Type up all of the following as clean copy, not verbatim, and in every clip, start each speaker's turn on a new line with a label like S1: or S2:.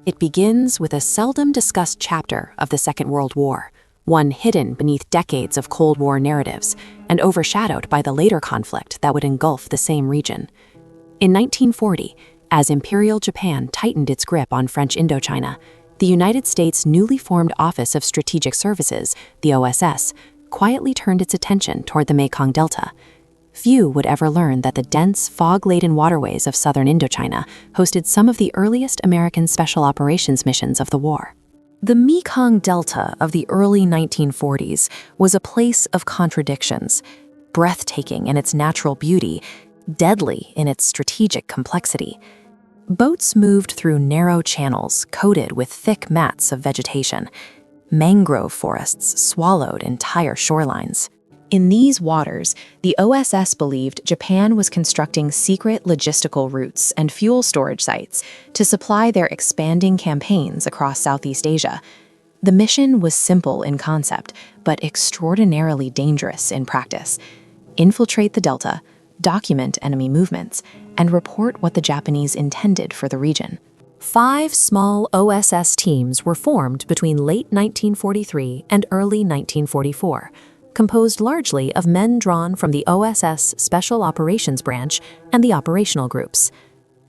S1: It begins with a seldom discussed chapter of the Second World War, one hidden beneath decades of Cold War narratives and overshadowed by the later conflict that would engulf the same region. In 1940, as Imperial Japan tightened its grip on French Indochina, the United States' newly formed Office of Strategic Services, the OSS, quietly turned its attention toward the Mekong Delta. Few would ever learn that the dense, fog-laden waterways of southern Indochina hosted some of the earliest American special operations missions of the war. The Mekong Delta of the early 1940s was a place of contradictions, breathtaking in its natural beauty, deadly in its strategic complexity. Boats moved through narrow channels coated with thick mats of vegetation. Mangrove forests swallowed entire shorelines. In these waters, the OSS believed Japan was constructing secret logistical routes and fuel storage sites to supply their expanding campaigns across Southeast Asia. The mission was simple in concept, but extraordinarily dangerous in practice. Infiltrate the Delta, document enemy movements, and report what the Japanese intended for the region. 5 small OSS teams were formed between late 1943 and early 1944. Composed largely of men drawn from the OSS Special Operations Branch and the operational groups.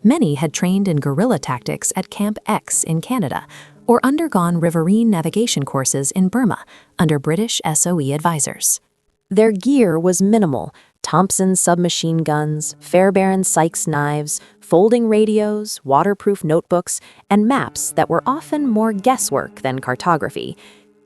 S1: Many had trained in guerrilla tactics at Camp X in Canada or undergone riverine navigation courses in Burma under British SOE advisors. Their gear was minimal: Thompson submachine guns, Fairbairn Sykes knives, folding radios, waterproof notebooks, and maps that were often more guesswork than cartography.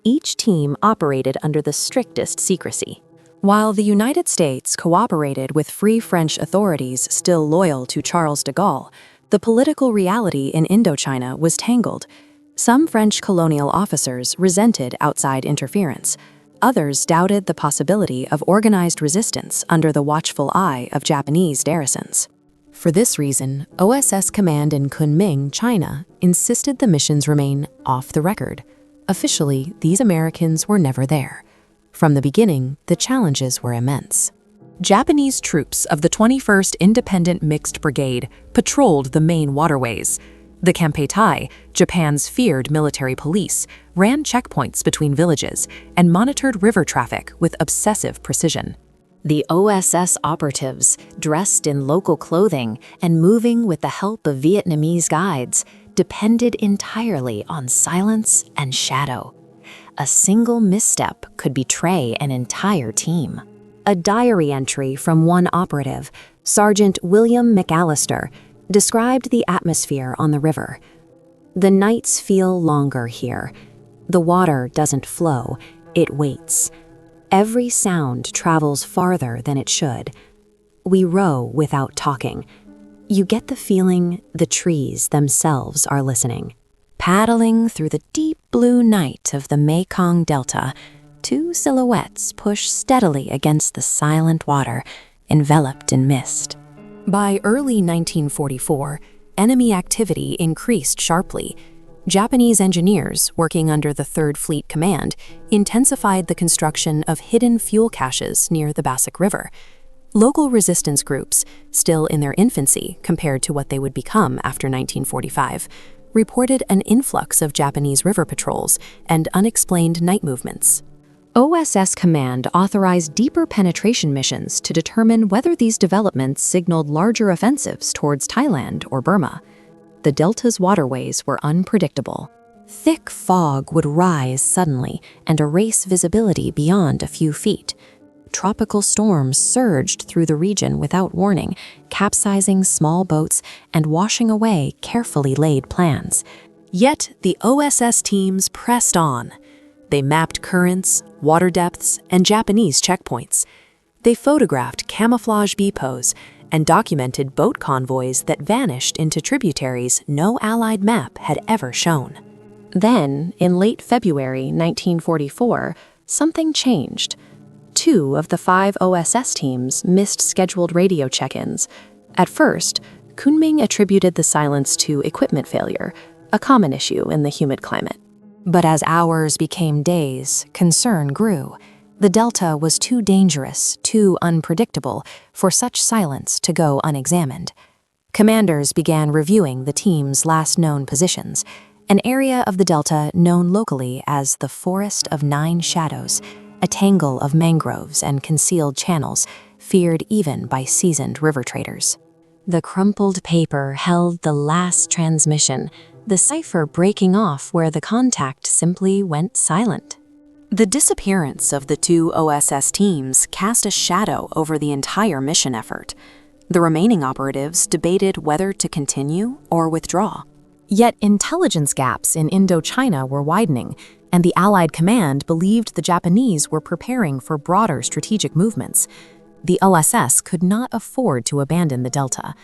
S1: Each team operated under the strictest secrecy. While the United States cooperated with Free French authorities still loyal to Charles de Gaulle, the political reality in Indochina was tangled. Some French colonial officers resented outside interference. Others doubted the possibility of organized resistance under the watchful eye of Japanese garrisons. For this reason, OSS Command in Kunming, China, insisted the missions remain off the record. Officially, these Americans were never there. From the beginning, the challenges were immense. Japanese troops of the 21st Independent Mixed Brigade patrolled the main waterways. The Kempeitai, Japan's feared military police, ran checkpoints between villages and monitored river traffic with obsessive precision. The OSS operatives, dressed in local clothing and moving with the help of Vietnamese guides, depended entirely on silence and shadow. A single misstep could betray an entire team. A diary entry from one operative, Sergeant William McAllister, described the atmosphere on the river. "The nights feel longer here. The water doesn't flow, it waits. Every sound travels farther than it should. We row without talking. You get the feeling the trees themselves are listening." Paddling through the deep blue night of the Mekong Delta, 2 silhouettes push steadily against the silent water, enveloped in mist. By early 1944, enemy activity increased sharply. Japanese engineers, working under the 3rd Fleet Command, intensified the construction of hidden fuel caches near the Bassac River. Local resistance groups, still in their infancy compared to what they would become after 1945, reported an influx of Japanese river patrols and unexplained night movements. OSS Command authorized deeper penetration missions to determine whether these developments signaled larger offensives towards Thailand or Burma. The Delta's waterways were unpredictable. Thick fog would rise suddenly and erase visibility beyond a few feet. Tropical storms surged through the region without warning, capsizing small boats and washing away carefully laid plans. Yet the OSS teams pressed on. They mapped currents, water depths, and Japanese checkpoints. They photographed camouflage depots and documented boat convoys that vanished into tributaries no Allied map had ever shown. Then, in late February 1944, something changed. 2 of the 5 OSS teams missed scheduled radio check-ins. At first, Kunming attributed the silence to equipment failure, a common issue in the humid climate. But as hours became days, concern grew. The Delta was too dangerous, too unpredictable, for such silence to go unexamined. Commanders began reviewing the team's last known positions. an area of the delta known locally as the Forest of Nine Shadows, a tangle of mangroves and concealed channels, feared even by seasoned river traders. The crumpled paper held the last transmission, the cipher breaking off where the contact simply went silent. The disappearance of the two OSS teams cast a shadow over the entire mission effort. The remaining operatives debated whether to continue or withdraw. Yet intelligence gaps in Indochina were widening, and the Allied command believed the Japanese were preparing for broader strategic movements. The OSS could not afford to abandon the Delta.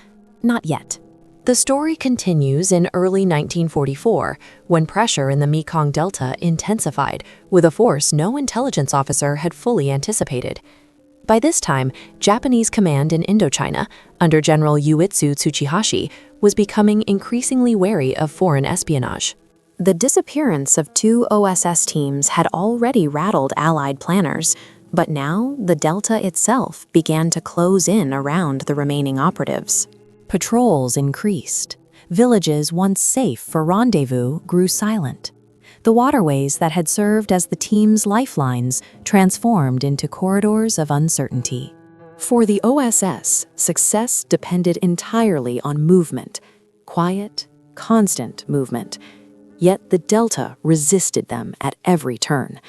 S1: Not yet. The story continues in early 1944, when pressure in the Mekong Delta intensified with a force no intelligence officer had fully anticipated. By this time, Japanese command in Indochina, under General Yuitsu Tsuchihashi, was becoming increasingly wary of foreign espionage. The disappearance of two OSS teams had already rattled Allied planners, but now the Delta itself began to close in around the remaining operatives. Patrols increased. Villages once safe for rendezvous grew silent. The waterways that had served as the team's lifelines transformed into corridors of uncertainty. For the OSS, success depended entirely on movement, quiet, constant movement. Yet the Delta resisted them at every turn.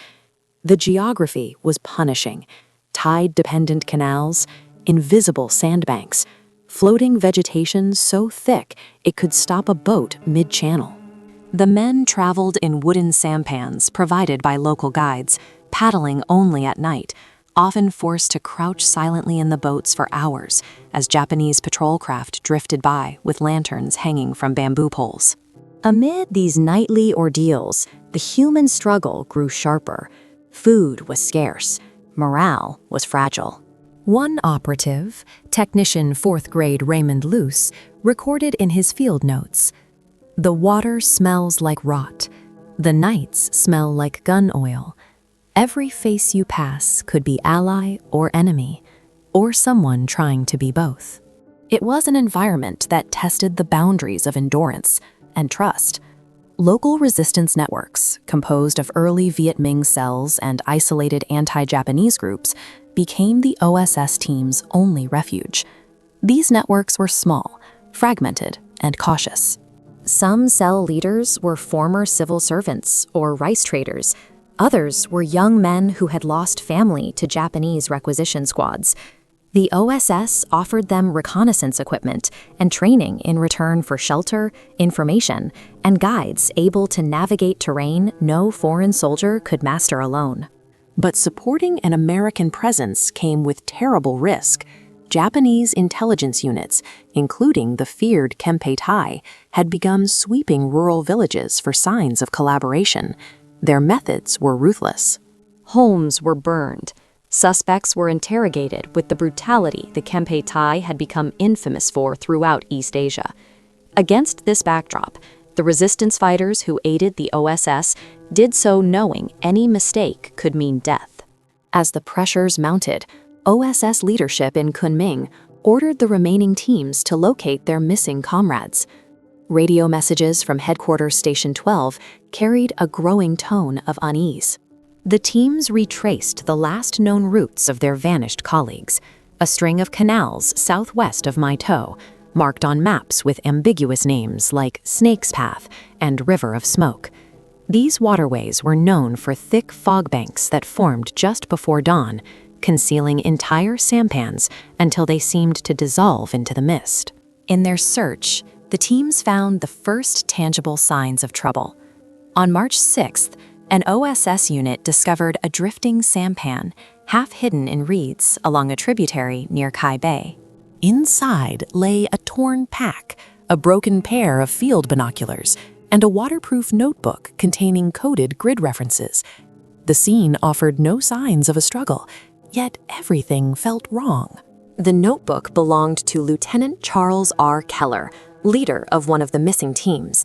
S1: The geography was punishing. Tide-dependent canals, invisible sandbanks, floating vegetation so thick it could stop a boat mid-channel. The men traveled in wooden sampans provided by local guides, paddling only at night, often forced to crouch silently in the boats for hours as Japanese patrol craft drifted by with lanterns hanging from bamboo poles. Amid these nightly ordeals, the human struggle grew sharper. Food was scarce. Morale was fragile. One operative, technician 4th grade Raymond Luce, recorded in his field notes, "The water smells like rot. The nights smell like gun oil. Every face you pass could be ally or enemy, or someone trying to be both." It was an environment that tested the boundaries of endurance and trust. Local resistance networks, composed of early Viet Minh cells and isolated anti-Japanese groups, became the OSS team's only refuge. These networks were small, fragmented, and cautious. Some cell leaders were former civil servants or rice traders. Others were young men who had lost family to Japanese requisition squads. The OSS offered them reconnaissance equipment and training in return for shelter, information, and guides able to navigate terrain no foreign soldier could master alone. But supporting an American presence came with terrible risk. Japanese intelligence units, including the feared Kempeitai, had begun sweeping rural villages for signs of collaboration. Their methods were ruthless. Homes were burned. Suspects were interrogated with the brutality the Kempeitai had become infamous for throughout East Asia. Against this backdrop, the resistance fighters who aided the OSS did so knowing any mistake could mean death. As the pressures mounted, OSS leadership in Kunming ordered the remaining teams to locate their missing comrades. Radio messages from Headquarters Station 12 carried a growing tone of unease. The teams retraced the last known routes of their vanished colleagues, a string of canals southwest of Mai To, marked on maps with ambiguous names like Snake's Path and River of Smoke. These waterways were known for thick fog banks that formed just before dawn, concealing entire sampans until they seemed to dissolve into the mist. In their search, the teams found the first tangible signs of trouble. On March 6th, an OSS unit discovered a drifting sampan, half hidden in reeds along a tributary near Kai Bay. Inside lay a torn pack, a broken pair of field binoculars, and a waterproof notebook containing coded grid references. The scene offered no signs of a struggle, yet everything felt wrong. The notebook belonged to Lieutenant Charles R. Keller, leader of one of the missing teams.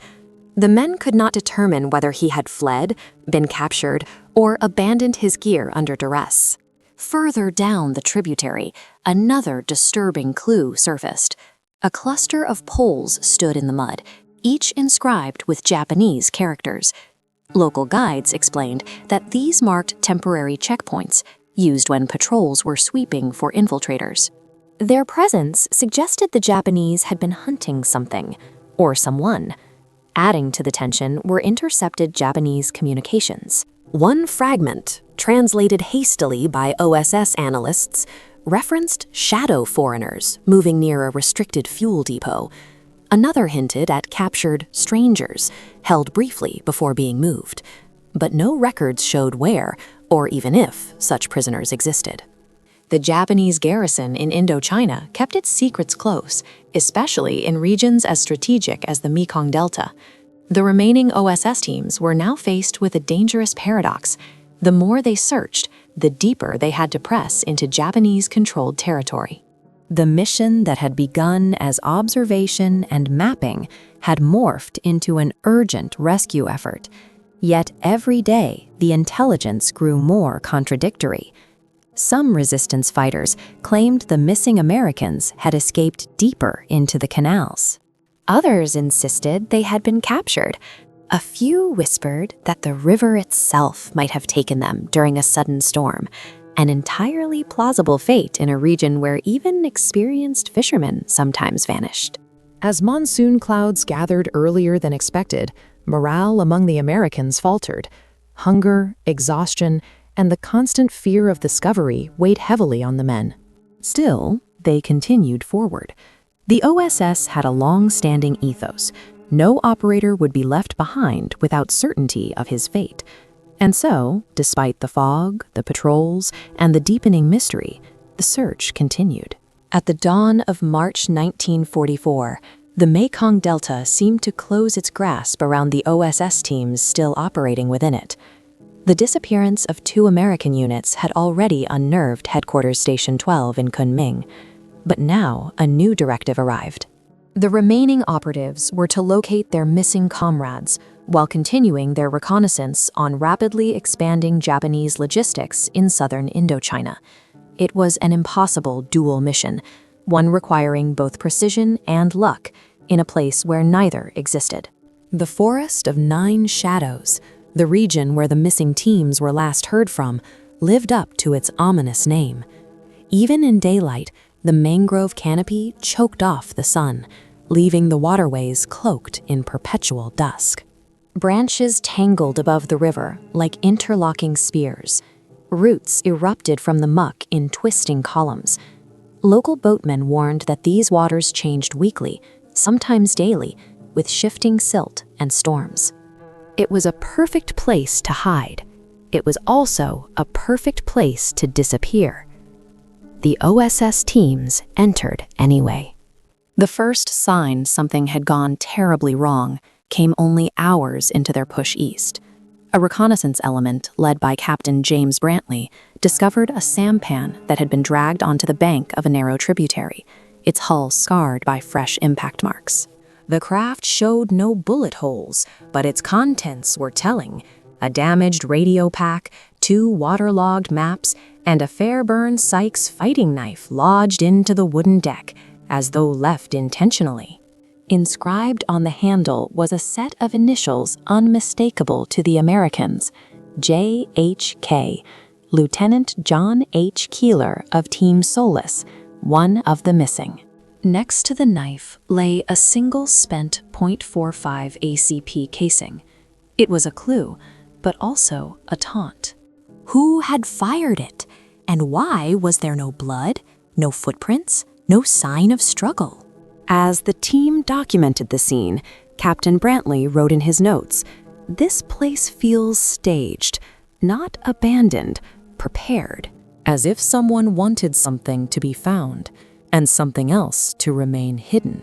S1: The men could not determine whether he had fled, been captured, or abandoned his gear under duress. Further down the tributary, another disturbing clue surfaced. A cluster of poles stood in the mud, each inscribed with Japanese characters. Local guides explained that these marked temporary checkpoints, used when patrols were sweeping for infiltrators. Their presence suggested the Japanese had been hunting something, or someone. Adding to the tension were intercepted Japanese communications. One fragment, translated hastily by OSS analysts, referenced shadow foreigners moving near a restricted fuel depot. Another hinted at captured strangers, held briefly before being moved. But no records showed where, or even if, such prisoners existed. The Japanese garrison in Indochina kept its secrets close, especially in regions as strategic as the Mekong Delta. The remaining OSS teams were now faced with a dangerous paradox. The more they searched, the deeper they had to press into Japanese-controlled territory. The mission that had begun as observation and mapping had morphed into an urgent rescue effort. Yet every day, the intelligence grew more contradictory. Some resistance fighters claimed the missing Americans had escaped deeper into the canals. Others insisted they had been captured. A few whispered that the river itself might have taken them during a sudden storm, an entirely plausible fate in a region where even experienced fishermen sometimes vanished.
S2: As monsoon clouds gathered earlier than expected, morale among the Americans faltered. Hunger, exhaustion, and the constant fear of discovery weighed heavily on the men.
S1: Still, they continued forward. The OSS had a long-standing ethos. No operator would be left behind without certainty of his fate. And so, despite the fog, the patrols, and the deepening mystery, the search continued. At the dawn of March 1944, the Mekong Delta seemed to close its grasp around the OSS teams still operating within it. The disappearance of 2 American units had already unnerved Headquarters Station 12 in Kunming, but now a new directive arrived. The remaining operatives were to locate their missing comrades while continuing their reconnaissance on rapidly expanding Japanese logistics in southern Indochina. It was an impossible dual mission, one requiring both precision and luck in a place where neither existed. The Forest of 9 Shadows, the region where the missing teams were last heard from, lived up to its ominous name. Even in daylight, the mangrove canopy choked off the sun, leaving the waterways cloaked in perpetual dusk. Branches tangled above the river like interlocking spears. Roots erupted from the muck in twisting columns. Local boatmen warned that these waters changed weekly, sometimes daily, with shifting silt and storms. It was a perfect place to hide. It was also a perfect place to disappear. The OSS teams entered anyway. The first sign something had gone terribly wrong came only hours into their push east. A reconnaissance element led by Captain James Brantley discovered a sampan that had been dragged onto the bank of a narrow tributary, its hull scarred by fresh impact marks. The craft showed no bullet holes, but its contents were telling. A damaged radio pack, 2 waterlogged maps, and a Fairburn Sykes fighting knife lodged into the wooden deck, as though left intentionally. Inscribed on the handle was a set of initials unmistakable to the Americans, J.H.K., Lieutenant John H. Keeler of Team Solace, one of the missing. Next to the knife lay a single spent .45 ACP casing. It was a clue, but also a taunt. Who had fired it? And why was there no blood, no footprints, no sign of struggle? As the team documented the scene, Captain Brantley wrote in his notes, "This place feels staged, not abandoned, prepared, as if someone wanted something to be found and something else to remain hidden."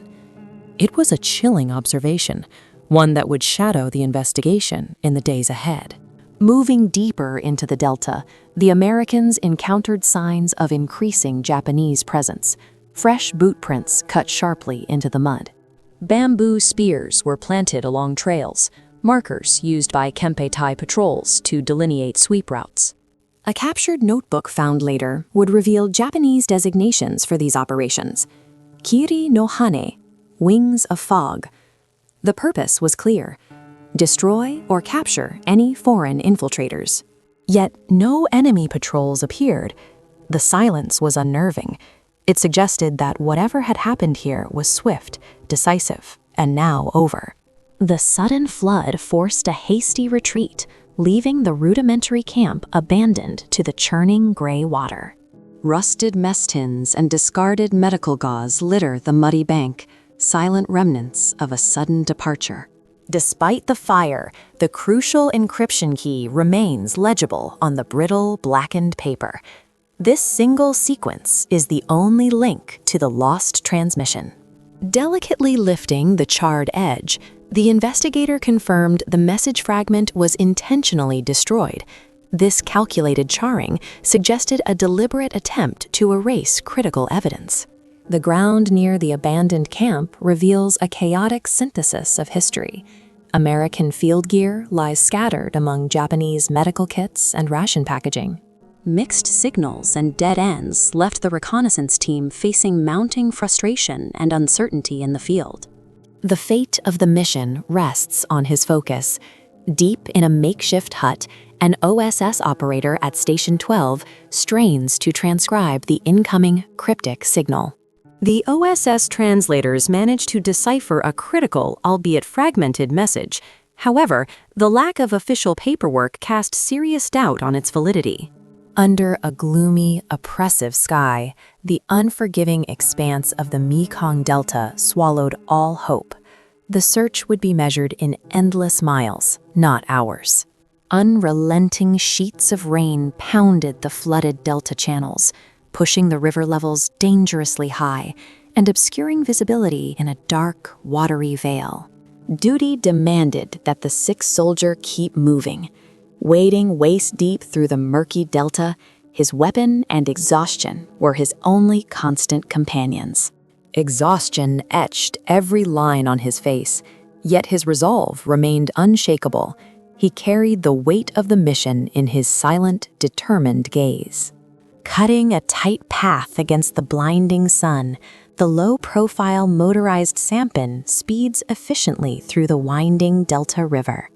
S1: It was a chilling observation, one that would shadow the investigation in the days ahead. Moving deeper into the Delta, the Americans encountered signs of increasing Japanese presence. Fresh boot prints cut sharply into the mud. Bamboo spears were planted along trails, markers used by Kempeitai patrols to delineate sweep routes. A captured notebook found later would reveal Japanese designations for these operations. Kiri no Hane, wings of fog. The purpose was clear: destroy or capture any foreign infiltrators. Yet no enemy patrols appeared. The silence was unnerving. It suggested that whatever had happened here was swift, decisive, and now over. The sudden flood forced a hasty retreat, leaving the rudimentary camp abandoned to the churning gray water. Rusted mess tins and discarded medical gauze litter the muddy bank, silent remnants of a sudden departure. Despite the fire, the crucial encryption key remains legible on the brittle, blackened paper. This single sequence is the only link to the lost transmission. Delicately lifting the charred edge, the investigator confirmed the message fragment was intentionally destroyed. This calculated charring suggested a deliberate attempt to erase critical evidence. The ground near the abandoned camp reveals a chaotic synthesis of history. American field gear lies scattered among Japanese medical kits and ration packaging. Mixed signals and dead ends left the reconnaissance team facing mounting frustration and uncertainty in the field. The fate of the mission rests on his focus. Deep in a makeshift hut, an OSS operator at Station 12 strains to transcribe the incoming cryptic signal. The OSS translators manage to decipher a critical, albeit fragmented message. However, the lack of official paperwork cast serious doubt on its validity. Under a gloomy, oppressive sky, the unforgiving expanse of the Mekong Delta swallowed all hope. The search would be measured in endless miles, not hours. Unrelenting sheets of rain pounded the flooded delta channels, pushing the river levels dangerously high and obscuring visibility in a dark, watery veil. Duty demanded that the sick soldier keep moving. Wading waist-deep through the murky delta, his weapon and exhaustion were his only constant companions. Exhaustion etched every line on his face, yet his resolve remained unshakable. He carried the weight of the mission in his silent, determined gaze. Cutting a tight path against the blinding sun, the low-profile motorized sampan speeds efficiently through the winding Delta River.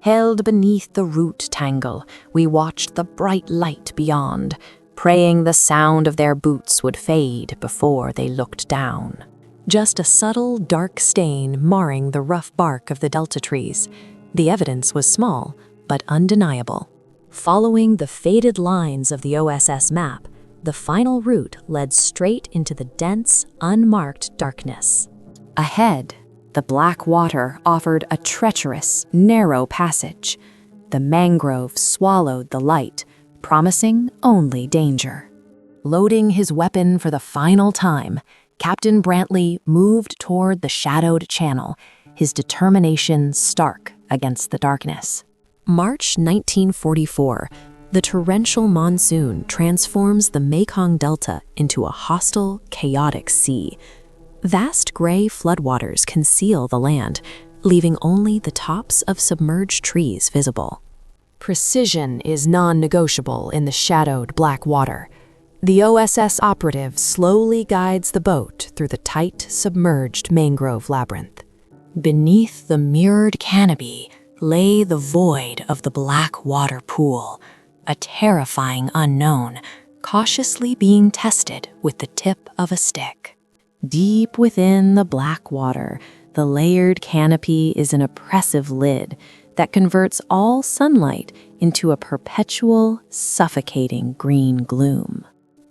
S1: Held beneath the root tangle, we watched the bright light beyond, praying the sound of their boots would fade before they looked down. Just a subtle, dark stain marring the rough bark of the delta trees. The evidence was small, but undeniable. Following the faded lines of the OSS map, the final route led straight into the dense, unmarked darkness. Ahead, the black water offered a treacherous, narrow passage. The mangrove swallowed the light, promising only danger. Loading his weapon for the final time, Captain Brantley moved toward the shadowed channel, his determination stark against the darkness. March 1944, the torrential monsoon transforms the Mekong Delta into a hostile, chaotic sea. Vast gray floodwaters conceal the land, leaving only the tops of submerged trees visible. Precision is non-negotiable in the shadowed black water. The OSS operative slowly guides the boat through the tight, submerged mangrove labyrinth. Beneath the mirrored canopy lay the void of the black water pool, a terrifying unknown, cautiously being tested with the tip of a stick. Deep within the black water, the layered canopy is an oppressive lid that converts all sunlight into a perpetual, suffocating green gloom.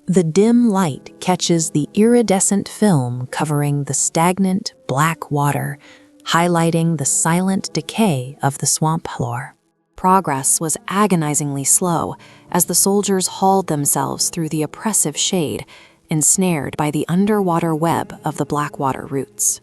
S1: The dim light catches the iridescent film covering the stagnant black water, highlighting the silent decay of the swamp floor. Progress was agonizingly slow as the soldiers hauled themselves through the oppressive shade, ensnared by the underwater web of the blackwater roots.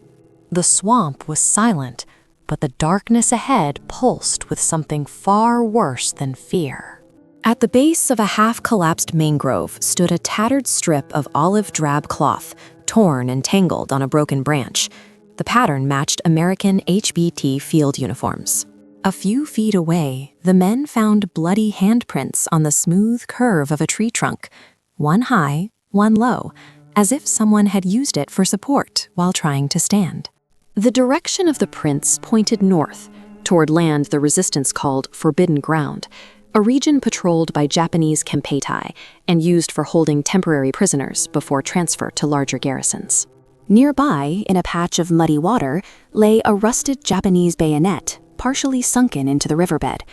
S1: The swamp was silent, but the darkness ahead pulsed with something far worse than fear. At the base of a half-collapsed mangrove stood a tattered strip of olive drab cloth, torn and tangled on a broken branch. The pattern matched American HBT field uniforms. A few feet away, the men found bloody handprints on the smooth curve of a tree trunk, one high, one low, as if someone had used it for support while trying to stand. The direction of the prints pointed north, toward land the resistance called Forbidden Ground, a region patrolled by Japanese Kempeitai and used for holding temporary prisoners before transfer to larger garrisons. Nearby, in a patch of muddy water, lay a rusted Japanese bayonet, partially sunken into the riverbed.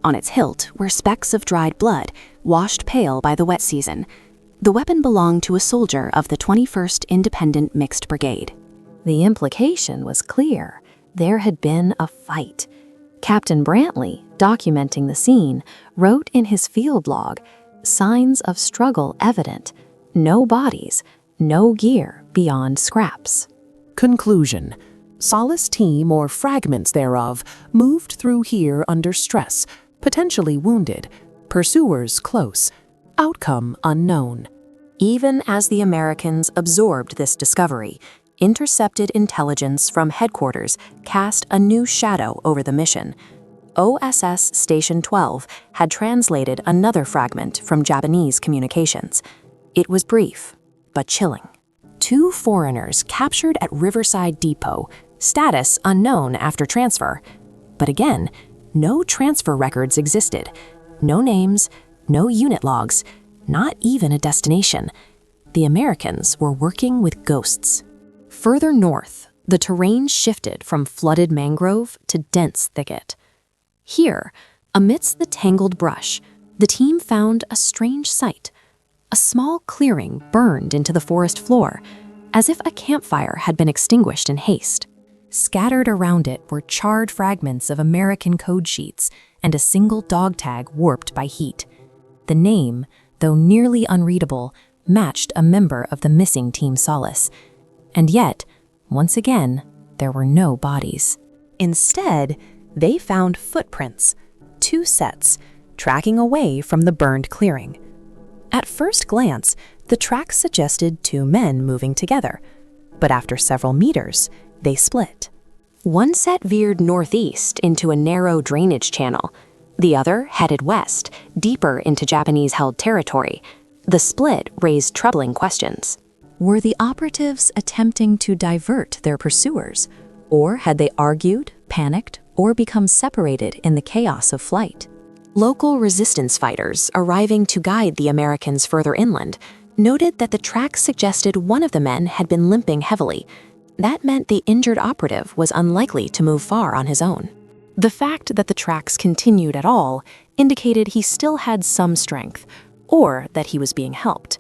S1: On its hilt were specks of dried blood, washed pale by the wet season. The weapon belonged to a soldier of the 21st Independent Mixed Brigade. The implication was clear. There had been a fight. Captain Brantley, documenting the scene, wrote in his field log, "Signs of struggle evident. No bodies, no gear beyond scraps."
S3: Conclusion. Solace team or fragments thereof moved through here under stress, potentially wounded. Pursuers close. Outcome unknown.
S1: Even as the Americans absorbed this discovery, intercepted intelligence from headquarters cast a new shadow over the mission. OSS Station 12 had translated another fragment from Japanese communications. It was brief, but chilling. 2 foreigners captured at Riverside Depot, status unknown after transfer. But again, no transfer records existed. No names, no unit logs, not even a destination. The Americans were working with ghosts. Further north, the terrain shifted from flooded mangrove to dense thicket. Here, amidst the tangled brush, the team found a strange sight. A small clearing burned into the forest floor, as if a campfire had been extinguished in haste. Scattered around it were charred fragments of American code sheets and a single dog tag warped by heat. The name, though nearly unreadable, matched a member of the missing Team Solace. And yet, once again, there were no bodies. Instead, they found footprints, 2 sets, tracking away from the burned clearing. At first glance, the tracks suggested 2 men moving together, but after several meters, they split. One set veered northeast into a narrow drainage channel. The other headed west, deeper into Japanese-held territory. The split raised troubling questions. Were the operatives attempting to divert their pursuers, or had they argued, panicked, or become separated in the chaos of flight? Local resistance fighters arriving to guide the Americans further inland noted that the tracks suggested one of the men had been limping heavily. That meant the injured operative was unlikely to move far on his own. The fact that the tracks continued at all indicated he still had some strength, or that he was being helped.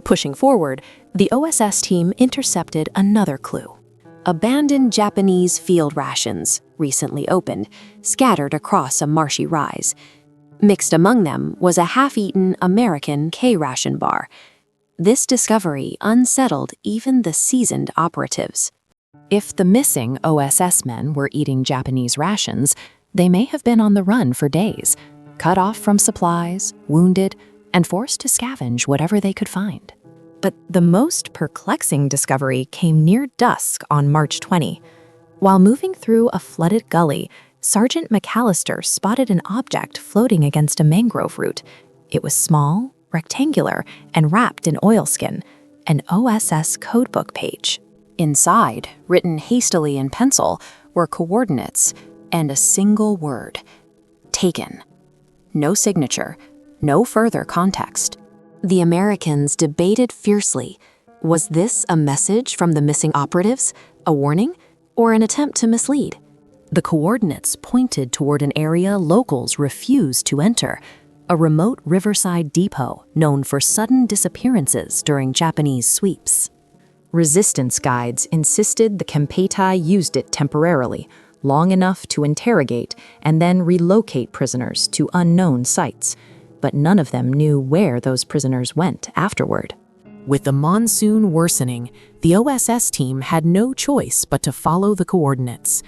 S1: Pushing forward, the OSS team intercepted another clue. Abandoned Japanese field rations, recently opened, scattered across a marshy rise. Mixed among them was a half-eaten American K-ration bar. This discovery unsettled even the seasoned operatives. If the missing OSS men were eating Japanese rations, they may have been on the run for days, cut off from supplies, wounded, and forced to scavenge whatever they could find. But the most perplexing discovery came near dusk on March 20. While moving through a flooded gully, Sergeant McAllister spotted an object floating against a mangrove root. It was small, rectangular, and wrapped in oilskin, an OSS codebook page. Inside, written hastily in pencil, were coordinates and a single word: taken. No signature, no further context. The Americans debated fiercely. Was this a message from the missing operatives, a warning, or an attempt to mislead? The coordinates pointed toward an area locals refused to enter, a remote riverside depot known for sudden disappearances during Japanese sweeps. Resistance guides insisted the Kempeitai used it temporarily, long enough to interrogate and then relocate prisoners to unknown sites, but none of them knew where those prisoners went afterward.
S3: With the monsoon worsening, the OSS team had no choice but to follow the coordinates.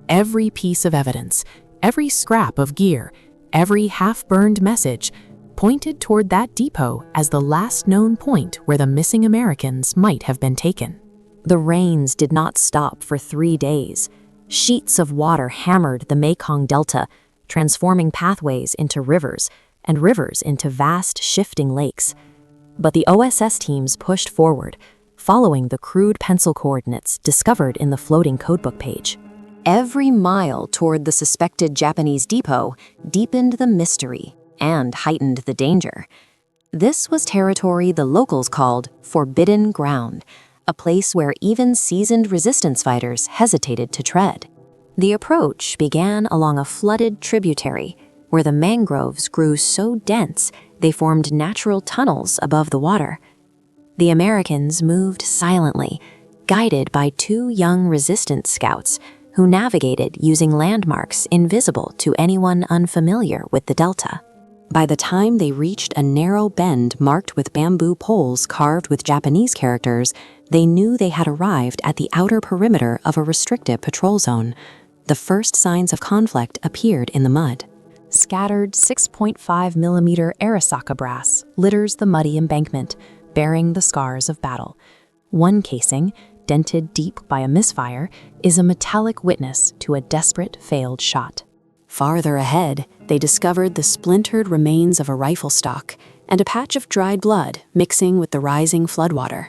S3: Every piece of evidence, every scrap of gear, every half-burned message pointed toward that depot as the last known point where the missing Americans might have been taken.
S1: The rains did not stop for 3 days. Sheets of water hammered the Mekong Delta, transforming pathways into rivers and rivers into vast shifting lakes. But the OSS teams pushed forward, following the crude pencil coordinates discovered in the floating codebook page. Every mile toward the suspected Japanese depot deepened the mystery and heightened the danger. This was territory the locals called Forbidden Ground, a place where even seasoned resistance fighters hesitated to tread. The approach began along a flooded tributary, where the mangroves grew so dense they formed natural tunnels above the water. The Americans moved silently, guided by 2 young resistance scouts who navigated using landmarks invisible to anyone unfamiliar with the delta. By the time they reached a narrow bend marked with bamboo poles carved with Japanese characters, they knew they had arrived at the outer perimeter of a restricted patrol zone. The first signs of conflict appeared in the mud. Scattered 6.5mm Arasaka brass litters the muddy embankment, bearing the scars of battle. One casing, dented deep by a misfire, is a metallic witness to a desperate failed shot. Farther ahead, they discovered the splintered remains of a rifle stock and a patch of dried blood mixing with the rising floodwater.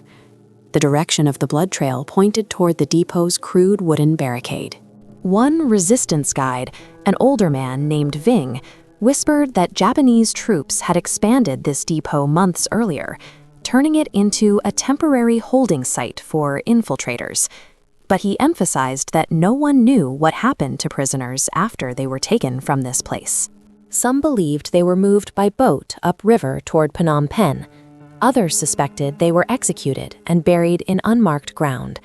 S1: The direction of the blood trail pointed toward the depot's crude wooden barricade. One resistance guide, an older man named Ving, whispered that Japanese troops had expanded this depot months earlier, turning it into a temporary holding site for infiltrators. But he emphasized that no one knew what happened to prisoners after they were taken from this place. Some believed they were moved by boat upriver toward Phnom Penh. Others suspected they were executed and buried in unmarked ground.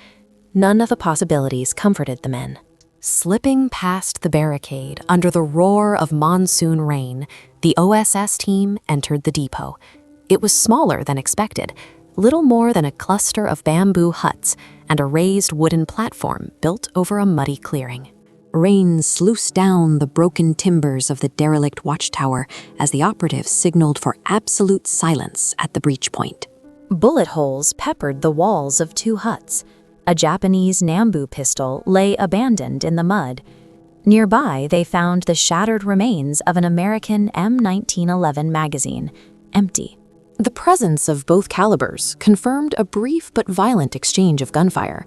S1: None of the possibilities comforted the men. Slipping past the barricade under the roar of monsoon rain, the OSS team entered the depot. It was smaller than expected, little more than a cluster of bamboo huts and a raised wooden platform built over a muddy clearing. Rain sluiced down the broken timbers of the derelict watchtower as the operatives signaled for absolute silence at the breach point. Bullet holes peppered the walls of 2 huts. A Japanese Nambu pistol lay abandoned in the mud. Nearby, they found the shattered remains of an American M1911 magazine, empty. The presence of both calibers confirmed a brief but violent exchange of gunfire.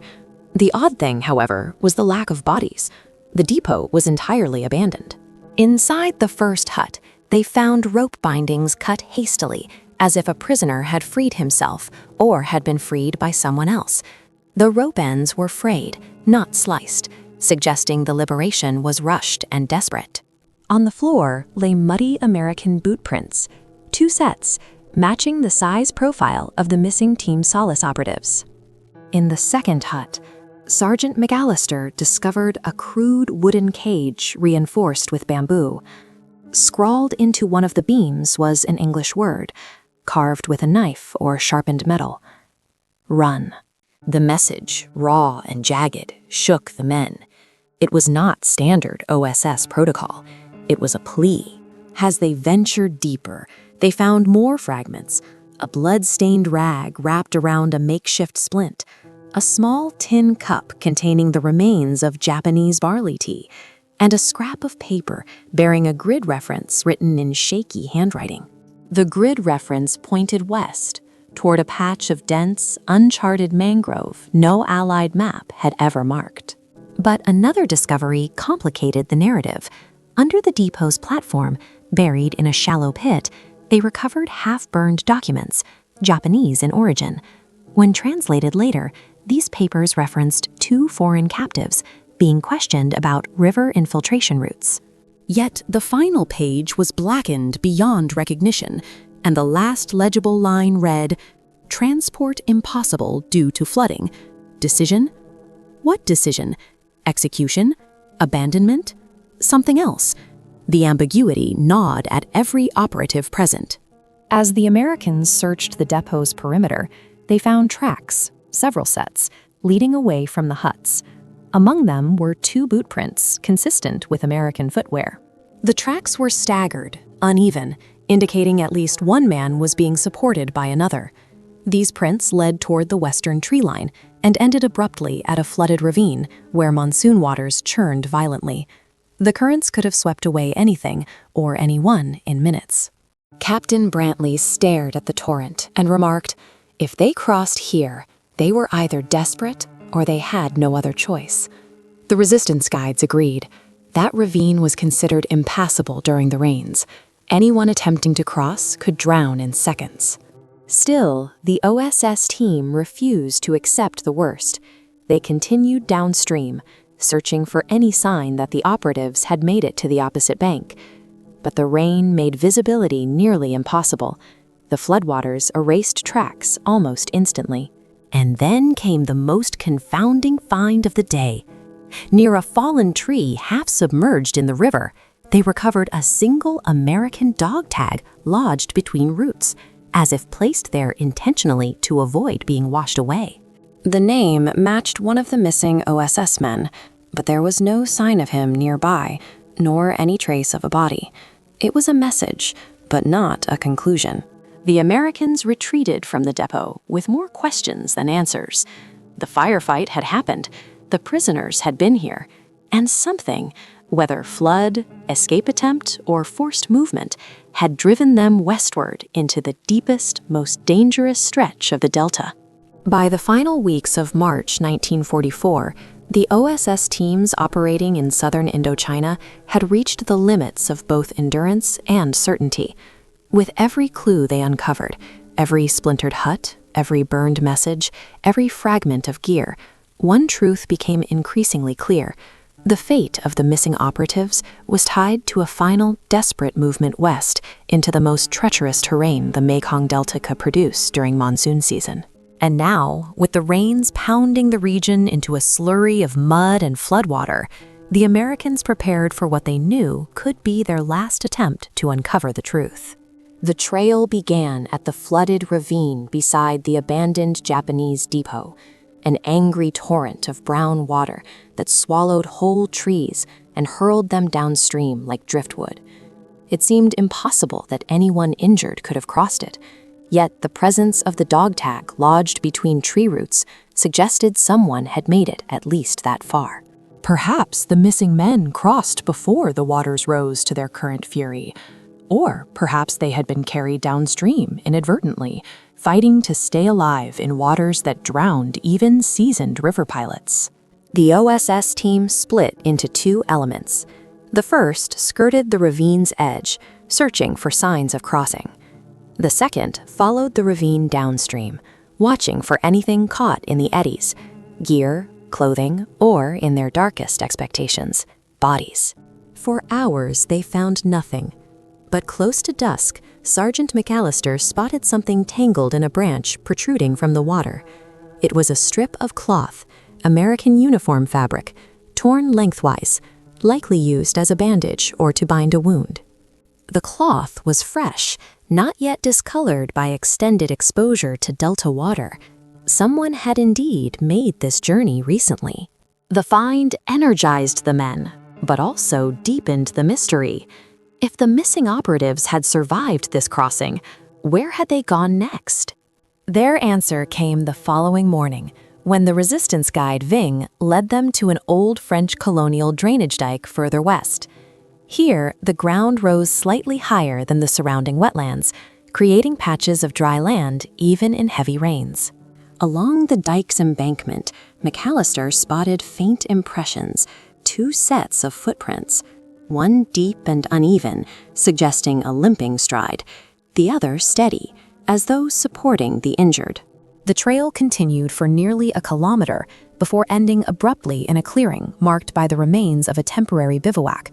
S1: The odd thing, however, was the lack of bodies. The depot was entirely abandoned. Inside the first hut, they found rope bindings cut hastily, as if a prisoner had freed himself or had been freed by someone else. The rope ends were frayed, not sliced, suggesting the liberation was rushed and desperate. On the floor lay muddy American boot prints, 2 sets, matching the size profile of the missing Team Solace operatives. In the second hut, Sergeant McAllister discovered a crude wooden cage reinforced with bamboo. Scrawled into one of the beams was an English word, carved with a knife or sharpened metal: "Run." The message, raw and jagged, shook the men. It was not standard OSS protocol. It was a plea. As they ventured deeper, they found more fragments: a blood-stained rag wrapped around a makeshift splint, a small tin cup containing the remains of Japanese barley tea, and a scrap of paper bearing a grid reference written in shaky handwriting. The grid reference pointed west, toward a patch of dense, uncharted mangrove no Allied map had ever marked. But another discovery complicated the narrative. Under the depot's platform, buried in a shallow pit, they recovered half-burned documents, Japanese in origin. When translated later, these papers referenced 2 foreign captives being questioned about river infiltration routes. Yet the final page was blackened beyond recognition, and the last legible line read, "Transport impossible due to flooding. Decision? What decision? Execution? Abandonment? Something else?" The ambiguity gnawed at every operative present. As the Americans searched the depot's perimeter, they found tracks, several sets, leading away from the huts. Among them were 2 boot prints consistent with American footwear. The tracks were staggered, uneven, indicating at least one man was being supported by another. These prints led toward the western tree line and ended abruptly at a flooded ravine where monsoon waters churned violently. The currents could have swept away anything or anyone in minutes. Captain Brantley stared at the torrent and remarked, "If they crossed here, They were either desperate or they had no other choice. The resistance guides agreed. That ravine was considered impassable during the rains. Anyone attempting to cross could drown in seconds. Still, the OSS team refused to accept the worst. They continued downstream, searching for any sign that the operatives had made it to the opposite bank. But the rain made visibility nearly impossible. The floodwaters erased tracks almost instantly. And then came the most confounding find of the day. Near a fallen tree half submerged in the river, they recovered a single American dog tag lodged between roots, as if placed there intentionally to avoid being washed away. The name matched one of the missing OSS men, but there was no sign of him nearby, nor any trace of a body. It was a message, but not a conclusion. The Americans retreated from the depot with more questions than answers. The firefight had happened. The prisoners had been here, and something, whether flood, escape attempt, or forced movement, had driven them westward into the deepest, most dangerous stretch of the Delta. By the final weeks of March 1944, the OSS teams operating in southern Indochina had reached the limits of both endurance and certainty. With every clue they uncovered, every splintered hut, every burned message, every fragment of gear, one truth became increasingly clear. The fate of the missing operatives was tied to a final, desperate movement west into the most treacherous terrain the Mekong Delta could produce during monsoon season. And now, with the rains pounding the region into a slurry of mud and floodwater, the Americans prepared for what they knew could be their last attempt to uncover the truth. The trail began at the flooded ravine beside the abandoned Japanese depot, an angry torrent of brown water that swallowed whole trees and hurled them downstream like driftwood. It seemed impossible that anyone injured could have crossed it, yet the presence of the dog tag lodged between tree roots suggested someone had made it at least that far. Perhaps the missing men crossed before the waters rose to their current fury, or perhaps they had been carried downstream inadvertently, fighting to stay alive in waters that drowned even seasoned river pilots. The OSS team split into two elements. The first skirted the ravine's edge, searching for signs of crossing. The second followed the ravine downstream, watching for anything caught in the eddies, gear, clothing, or, in their darkest expectations, bodies. For hours they found nothing. But close to dusk, Sergeant McAllister spotted something tangled in a branch protruding from the water. It was a strip of cloth, American uniform fabric, torn lengthwise, likely used as a bandage or to bind a wound. The cloth was fresh, not yet discolored by extended exposure to Delta water. Someone had indeed made this journey recently. The find energized the men, but also deepened the mystery. If the missing operatives had survived this crossing, where had they gone next? Their answer came the following morning, when the resistance guide Ving led them to an old French colonial drainage dike further west. Here, the ground rose slightly higher than the surrounding wetlands, creating patches of dry land even in heavy rains. Along the dike's embankment, McAllister spotted faint impressions, two sets of footprints, one deep and uneven, suggesting a limping stride, the other steady, as though supporting the injured. The trail continued for nearly a kilometer before ending abruptly in a clearing marked by the remains of a temporary bivouac,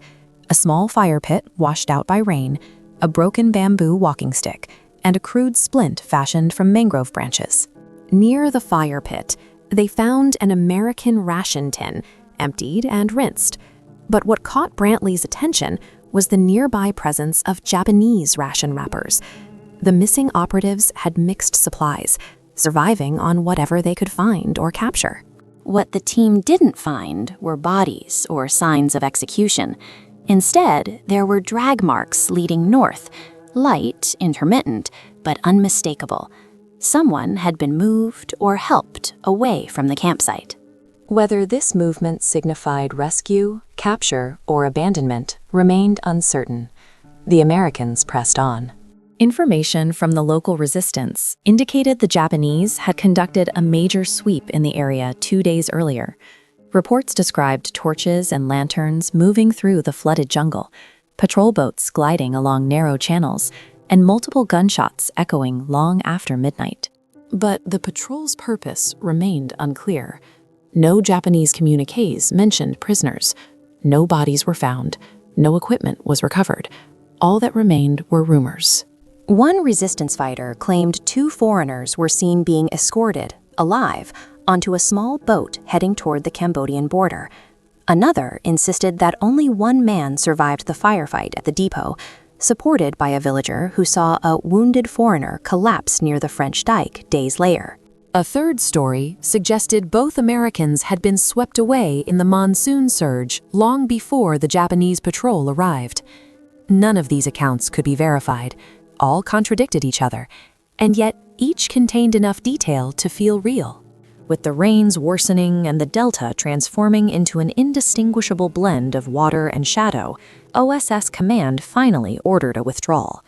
S1: a small fire pit washed out by rain, a broken bamboo walking stick, and a crude splint fashioned from mangrove branches. Near the fire pit, they found an American ration tin, emptied and rinsed. But what caught Brantley's attention was the nearby presence of Japanese ration wrappers. The missing operatives had mixed supplies, surviving on whatever they could find or capture. What the team didn't find were bodies or signs of execution. Instead, there were drag marks leading north, light, intermittent, but unmistakable. Someone had been moved or helped away from the campsite. Whether this movement signified rescue, capture, or abandonment remained uncertain. The Americans pressed on. Information from the local resistance indicated the Japanese had conducted a major sweep in the area 2 days earlier. Reports described torches and lanterns moving through the flooded jungle, patrol boats gliding along narrow channels, and multiple gunshots echoing long after midnight. But the patrol's purpose remained unclear. No Japanese communiques mentioned prisoners. No bodies were found. No equipment was recovered. All that remained were rumors. One resistance fighter claimed 2 foreigners were seen being escorted, alive, onto a small boat heading toward the Cambodian border. Another insisted that only 1 man survived the firefight at the depot, supported by a villager who saw a wounded foreigner collapse near the French dike days later. A third story suggested both Americans had been swept away in the monsoon surge long before the Japanese patrol arrived. None of these accounts could be verified. All contradicted each other, and yet each contained enough detail to feel real. With the rains worsening and the delta transforming into an indistinguishable blend of water and shadow, OSS Command finally ordered a withdrawal.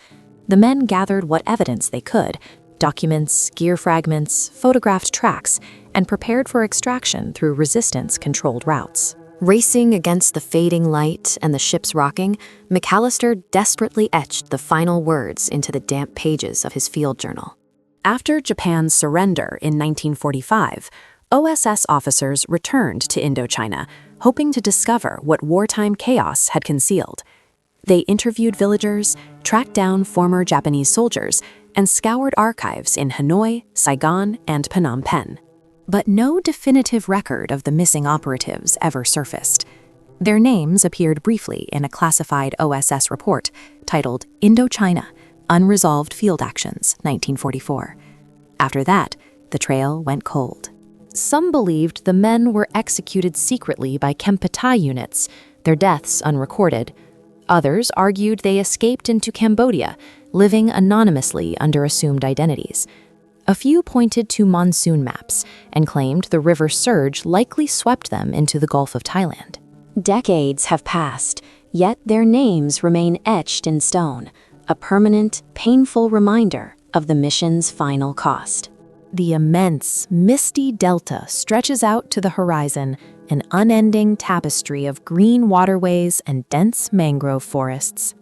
S1: The men gathered what evidence they could: documents, gear fragments, photographed tracks, and prepared for extraction through resistance-controlled routes. Racing against the fading light and the ship's rocking, McAllister desperately etched the final words into the damp pages of his field journal. After Japan's surrender in 1945, OSS officers returned to Indochina, hoping to discover what wartime chaos had concealed. They interviewed villagers, tracked down former Japanese soldiers, and scoured archives in Hanoi, Saigon, and Phnom Penh. But no definitive record of the missing operatives ever surfaced. Their names appeared briefly in a classified OSS report titled Indochina, Unresolved Field Actions, 1944. After that, the trail went cold. Some believed the men were executed secretly by Kempeitai units, their deaths unrecorded. Others argued they escaped into Cambodia, living anonymously under assumed identities. A few pointed to monsoon maps and claimed the river surge likely swept them into the Gulf of Thailand. Decades have passed, yet their names remain etched in stone, a permanent, painful reminder of the mission's final cost. The immense, misty delta stretches out to the horizon, an unending tapestry of green waterways and dense mangrove forests.